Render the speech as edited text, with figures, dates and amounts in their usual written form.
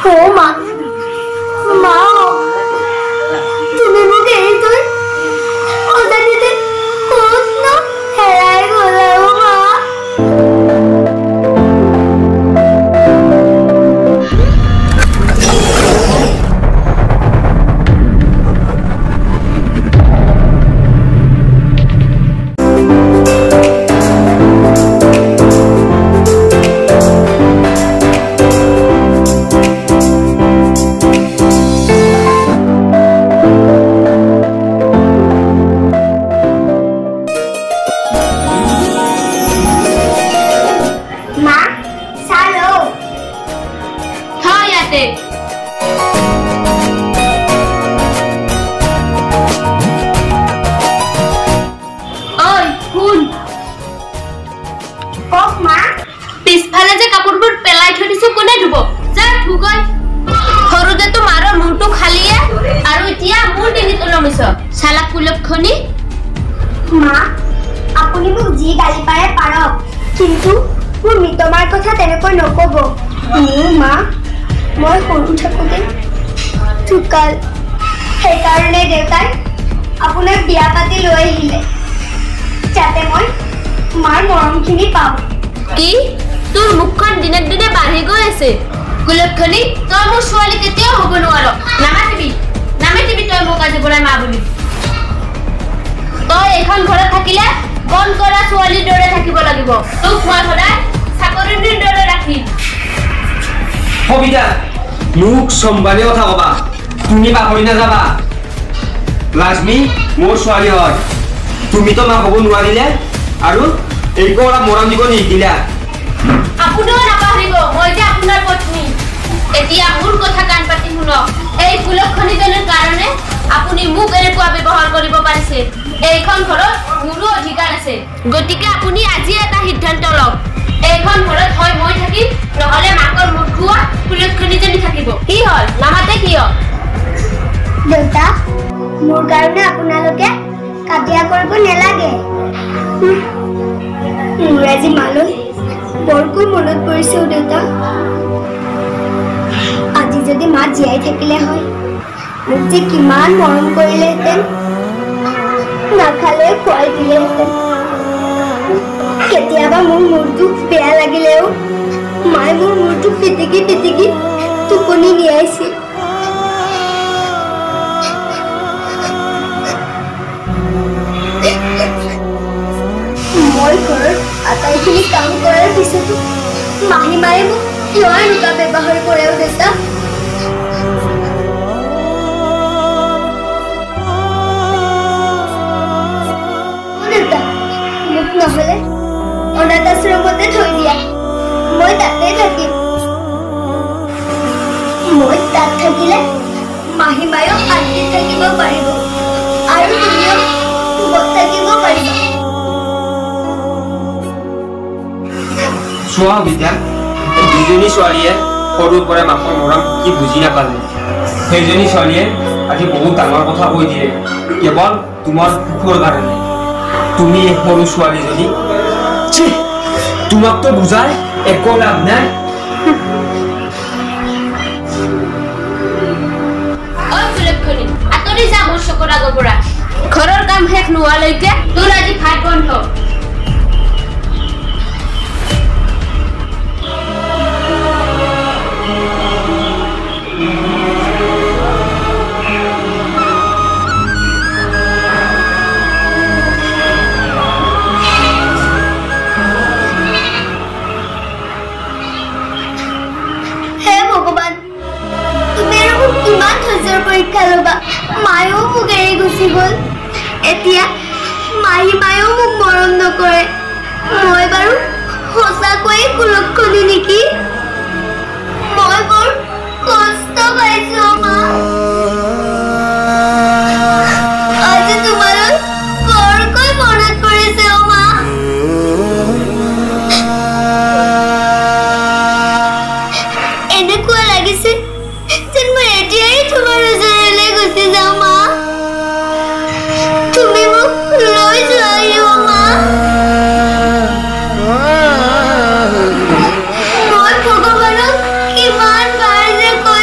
ও মা মা তুমি মোক এৰি থৈ অজানিতে ক'ত ন হেৰাই গ'লা মা পিছফালে যে কাপোৰবোৰ পেলাই থৈ দিছো কোনে ধুব যা ধুগৈ সৰুতে তো মাৰৰ মুৰটো খালিয়ে আৰু এতিয়া মোৰ ডিঙিত লমিছ শালা কুলক্ষণী মা আপুনি মোক যি গালি পাৰে পাৰক কিন্তু মোৰ মিতমাৰ কথা তেনেকৈ নক'ব মোৰ মা মই সৰু থাকোঁতে ঢুকাল সেইকাৰণে দেউতাই আপোনাক বিয়া পাতি লৈ আহিলে যাতে মই মাৰ মৰমখিনি পাওঁ কি তোৰ মুখখন দিনে দিনে বাঢ়ি গৈ আছে কুলক্ষণী তই মোৰ ছোৱালী কেতিয়াও হ'ব নোৱাৰ নামাতিবি তই মোক আজি পৰা মা বুলি তই এখন ঘৰত থাকিলে বন কৰা ছোৱালীৰ দৰে থাকিব লাগিব তোক মই সদায় চাকৰিৰ দৰে ৰাখি কবিতা মোক সম্ভালি কথা কবা তুমি পাহৰি নাযাবা লাজমি মোৰ ছোৱালী হয় তুমি তো মাক হ'ব নোৱাৰিলে আৰু এইকো অলপ মৰম দিব নিদিলা আপুনিও নাপাহৰিব মই যে আপোনাৰ পত্নী এতিয়া মোৰ কথা কাণ পাতি শুনক এই কুলক্ষণীজনীৰ কাৰণে আপুনি মোক এনেকুৱা ব্যৱহাৰ কৰিব পাৰিছে এইখন ঘৰত মোৰো অধিকাৰ আছে গতিকে আপুনি আজি এটা সিদ্ধান্ত লওক এইখন ঘৰত হয় মই থাকিম নহলে মাকৰ মুখ খোৱা কুলক্ষণীজনী থাকিব কি হ'ল নামাতে কিয় দেউতা মোৰ কাৰণে আপোনালোকে কাজিয়া কৰিব নালাগে মোৰ আজি মালৈ বৰকৈ মনত পৰিছে দেউতা আজি যদি মা জীয়াই থাকিলে হয় মোক যে কিমান মৰম কৰিলেহেঁতেন নাখালে খুৱাই দিলেহেঁতেন কেতিয়াবা মোৰ মূৰটো বেয়া লাগিলেও মায়ে মোৰ মূৰটো পিটিকি পিটিকি টোপনি নিয়াইছিল মই ঘৰত আটাইখিনি কাম কৰাৰ পিছতো মাহীমায়ে মোক কিয় এনেকুৱা ব্যৱহাৰ কৰে দেউতা দেউতা মোক নহলে অনাথ আশ্ৰমতে থৈ দিয়া মই তাতে থাকিম মই তাত থাকিলে মাহীমায়েও শান্তিত থাকিব পাৰিব আৰু তুমিও সুখত থাকিব পাৰিবা চোৱা বিদ্যা দুজনী ছোৱালীয়ে সৰুৰ পৰা মাকৰ মৰম কি বুজি নাপালে সেইজনী ছোৱালীয়ে আজি বহুত ডাঙৰ কথা কৈ দিলে কেৱল তোমাৰ সুখৰ কাৰণে তুমি সৰু ছোৱালীজনী তোমাকতো বুজাই একো লাভ নাই আঁতৰি যা মোৰ চকুৰ আগৰ পৰা ঘৰৰ কাম শেষ নোহোৱালৈকে তোৰ আজি ভাত বন্ধ পৰীক্ষা লবা মায়েও মোক এৰি গুচি গ'ল এতিয়া মায়েও মোক মৰম নকৰে মই বাৰু সঁচাকৈয়ে কুলক্ষণী নেকি মই বৰ কষ্ট পাইছো মা আজি তোমালৈ বৰকৈ মনত পৰিছে মা এনেকুৱা লাগিছে যেন মই এতিয়াই তোমাৰ ওচৰলৈ গুচি যাওঁ মা তুমি মোক লৈ যোৱা মা মই ভগৱানক কিমান বাৰ যে কৈ